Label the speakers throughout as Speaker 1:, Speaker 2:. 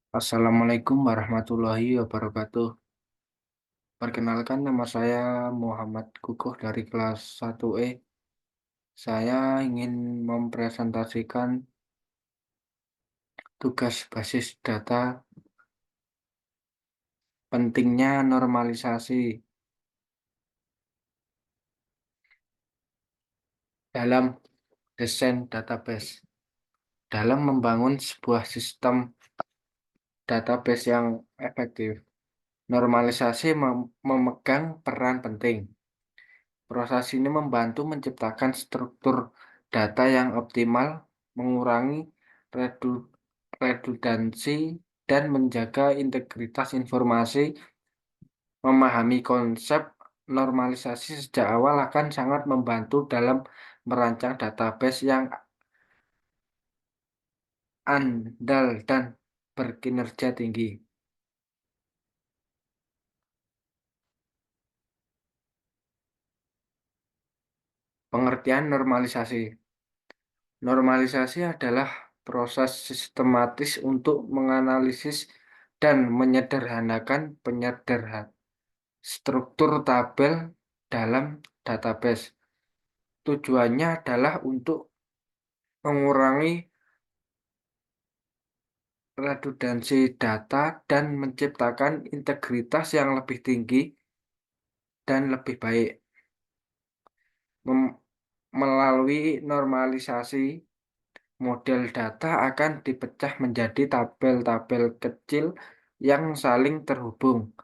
Speaker 1: Assalamualaikum warahmatullahi wabarakatuh. Perkenalkan nama saya Muhammad Kukuh dari kelas 1E. Saya ingin mempresentasikan tugas basis data, pentingnya normalisasi dalam desain database. Dalam membangun sebuah sistem database yang efektif, normalisasi memegang peran penting. Proses ini membantu menciptakan struktur data yang optimal, mengurangi redu- redundansi, dan menjaga integritas informasi. Memahami konsep normalisasi sejak awal akan sangat membantu dalam merancang database yang andal dan berkinerja tinggi. Pengertian normalisasi. Normalisasi adalah proses sistematis untuk menganalisis dan menyederhanakan struktur tabel dalam database. Tujuannya adalah untuk mengurangi redundansi data dan menciptakan integritas yang lebih tinggi dan lebih baik. Melalui normalisasi, model data akan dipecah menjadi tabel-tabel kecil yang saling terhubung,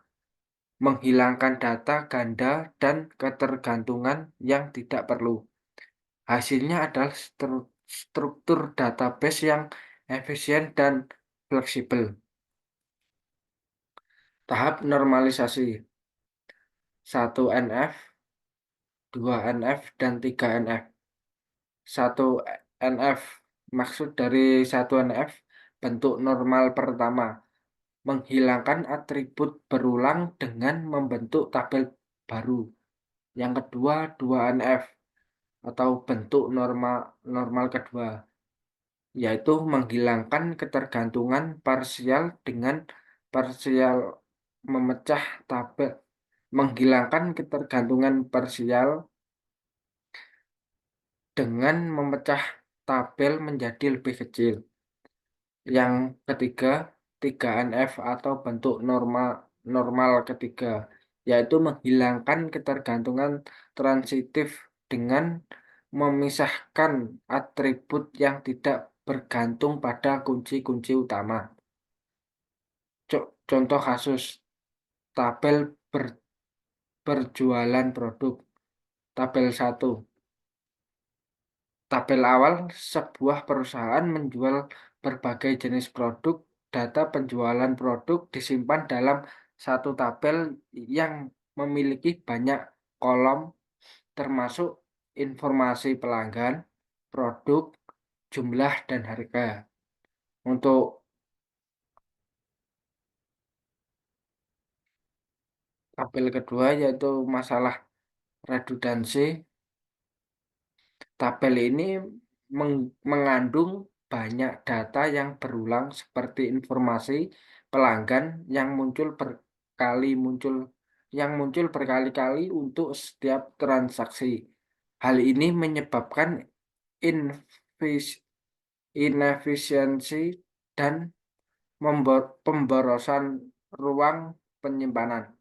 Speaker 1: menghilangkan data ganda dan ketergantungan yang tidak perlu. Hasilnya adalah struktur database yang efisien dan fleksibel. Tahap normalisasi 1 NF, 2 NF, dan 3 NF. 1 NF, maksud dari 1 NF, bentuk normal pertama, menghilangkan atribut berulang dengan membentuk tabel baru. Yang kedua, 2 NF, atau bentuk normal normal kedua, yaitu menghilangkan ketergantungan parsial dengan parsial memecah tabel, menghilangkan ketergantungan parsial dengan memecah tabel menjadi lebih kecil. Yang ketiga, 3NF atau bentuk normal normal ketiga, yaitu menghilangkan ketergantungan transitif dengan memisahkan atribut yang tidak bergantung pada kunci-kunci utama. Contoh kasus tabel berjualan produk. Tabel 1. Tabel awal, sebuah perusahaan menjual berbagai jenis produk. Data penjualan produk disimpan dalam satu tabel yang memiliki banyak kolom, termasuk informasi pelanggan, produk, jumlah, dan harga. Untuk tabel kedua yaitu masalah redundansi. Tabel ini mengandung banyak data yang berulang seperti informasi pelanggan yang muncul berkali-kali untuk setiap transaksi. Hal ini menyebabkan invis- inefisiensi dan pemborosan ruang penyimpanan.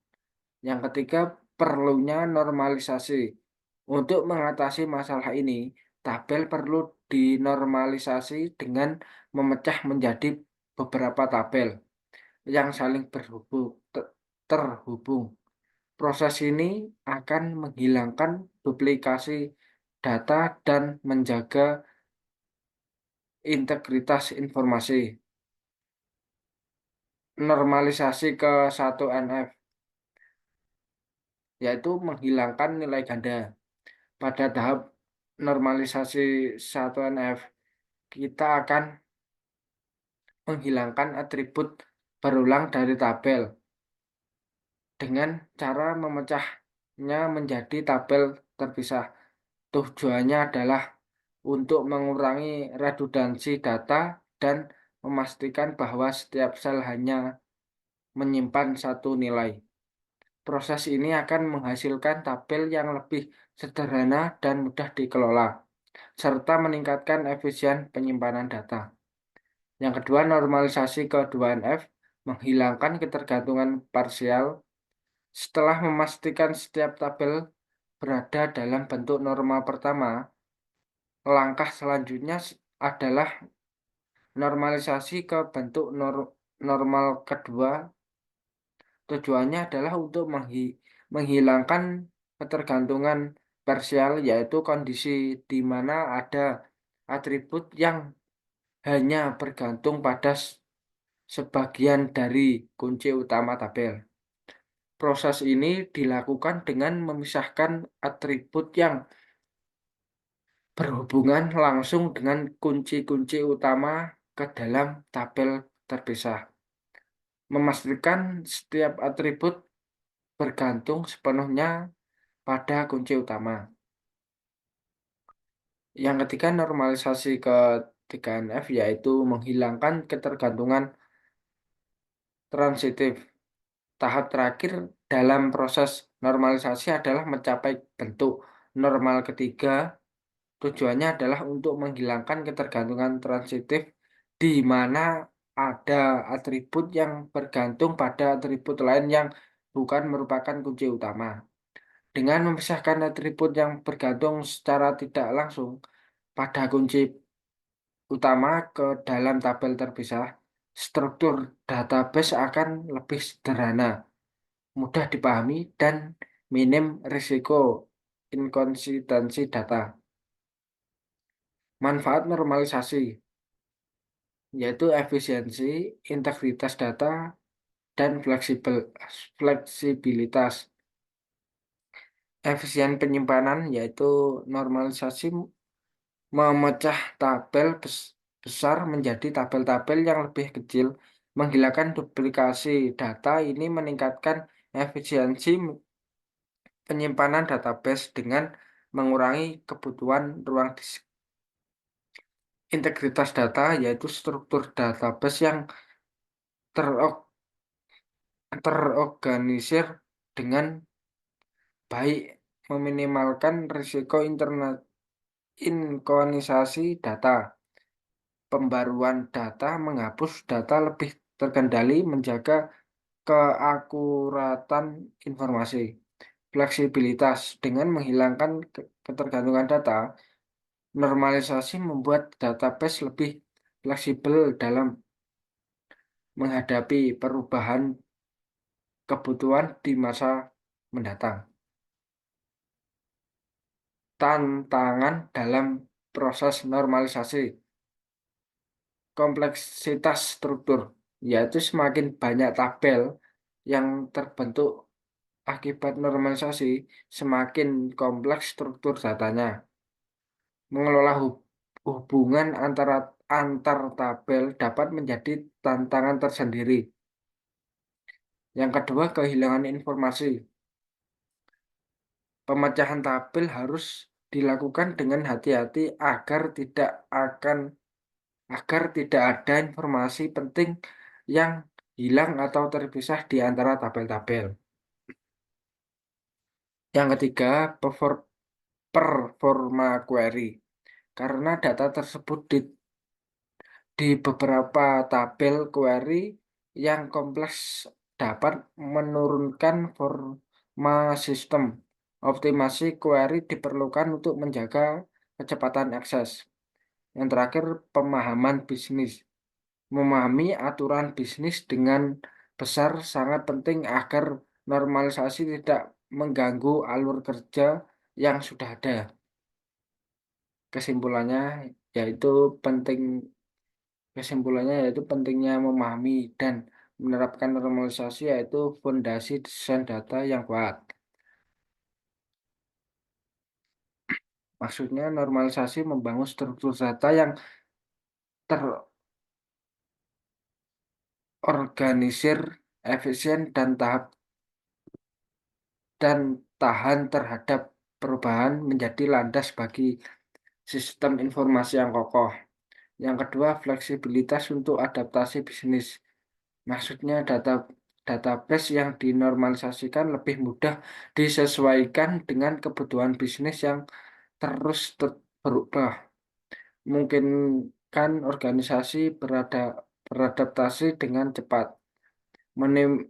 Speaker 1: Yang ketiga, perlunya normalisasi. Untuk mengatasi masalah ini, tabel perlu dinormalisasi dengan memecah menjadi beberapa tabel yang saling terhubung. Proses ini akan menghilangkan duplikasi data dan menjaga integritas informasi. Normalisasi ke 1NF, yaitu menghilangkan nilai ganda. Pada tahap normalisasi 1NF, kita akan menghilangkan atribut berulang dari tabel dengan cara memecahnya menjadi tabel terpisah. Tujuannya adalah untuk mengurangi redundansi data dan memastikan bahwa setiap sel hanya menyimpan satu nilai. Proses ini akan menghasilkan tabel yang lebih sederhana dan mudah dikelola, serta meningkatkan efisien penyimpanan data. Yang kedua, normalisasi ke 2NF menghilangkan ketergantungan parsial. Setelah memastikan setiap tabel berada dalam bentuk normal pertama, langkah selanjutnya adalah normalisasi ke bentuk normal kedua. Tujuannya adalah untuk menghilangkan ketergantungan parsial, yaitu kondisi di mana ada atribut yang hanya bergantung pada sebagian dari kunci utama tabel. Proses ini dilakukan dengan memisahkan atribut yang berhubungan langsung dengan kunci-kunci utama ke dalam tabel terpisah. Memastikan setiap atribut bergantung sepenuhnya pada kunci utama. Yang ketiga, normalisasi ke 3NF yaitu menghilangkan ketergantungan transitif. Tahap terakhir dalam proses normalisasi adalah mencapai bentuk normal ketiga. Tujuannya adalah untuk menghilangkan ketergantungan transitif di mana ada atribut yang bergantung pada atribut lain yang bukan merupakan kunci utama. Dengan memisahkan atribut yang bergantung secara tidak langsung pada kunci utama ke dalam tabel terpisah, struktur database akan lebih sederhana, mudah dipahami, dan minim risiko inkonsistensi data. Manfaat normalisasi yaitu efisiensi, integritas data, dan fleksibilitas. Efisien penyimpanan yaitu normalisasi memecah tabel besar menjadi tabel-tabel yang lebih kecil, menghilangkan duplikasi data. Ini meningkatkan efisiensi penyimpanan database dengan mengurangi kebutuhan ruang disk. Integritas data yaitu struktur database yang terorganisir dengan baik, meminimalkan risiko inkonsistensi data. Pembaruan data, menghapus data lebih terkendali, menjaga keakuratan informasi. Fleksibilitas dengan menghilangkan ketergantungan data, normalisasi membuat database lebih fleksibel dalam menghadapi perubahan kebutuhan di masa mendatang. Tantangan dalam proses normalisasi, kompleksitas struktur, yaitu semakin banyak tabel yang terbentuk akibat normalisasi, semakin kompleks struktur datanya. Mengelola hubungan antar tabel dapat menjadi tantangan tersendiri. Yang kedua, kehilangan informasi. Pemecahan tabel harus dilakukan dengan hati-hati agar tidak ada informasi penting yang hilang atau terpisah di antara tabel-tabel. Yang ketiga, performa query. Karena data tersebut di beberapa tabel query yang kompleks dapat menurunkan performa sistem. Optimasi query diperlukan untuk menjaga kecepatan akses. Yang terakhir, pemahaman bisnis. Memahami aturan bisnis dengan besar sangat penting agar normalisasi tidak mengganggu alur kerja yang sudah ada. Kesimpulannya yaitu penting Kesimpulannya yaitu pentingnya memahami dan menerapkan normalisasi yaitu fondasi desain data yang kuat. Maksudnya normalisasi membangun struktur data yang terorganisir, efisien dan tahan terhadap perubahan menjadi landas bagi sistem informasi yang kokoh. Yang kedua, fleksibilitas untuk adaptasi bisnis. Maksudnya database yang dinormalisasikan lebih mudah disesuaikan dengan kebutuhan bisnis yang terus berubah. Memungkinkan organisasi beradaptasi dengan cepat, menim-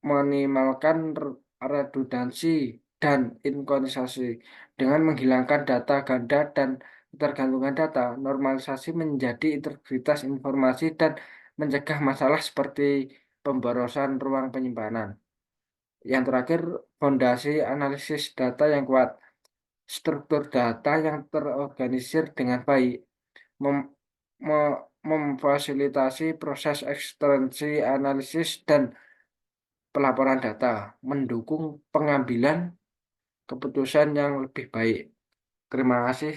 Speaker 1: minimalkan redundansi dan inkonsisten dengan menghilangkan data ganda dan ketergantungan data. Normalisasi menjadi integritas informasi dan mencegah masalah seperti pemborosan ruang penyimpanan. Yang terakhir, fondasi analisis data yang kuat. Struktur data yang terorganisir dengan baik mem- memfasilitasi proses ekstensi analisis dan pelaporan data, mendukung pengambilan keputusan yang lebih baik. Terima kasih.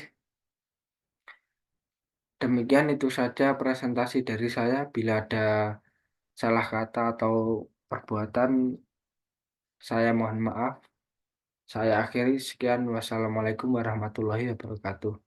Speaker 1: Demikian itu saja presentasi dari saya. Bila ada salah kata atau perbuatan, saya mohon maaf. Saya akhiri sekian. Wassalamualaikum warahmatullahi wabarakatuh.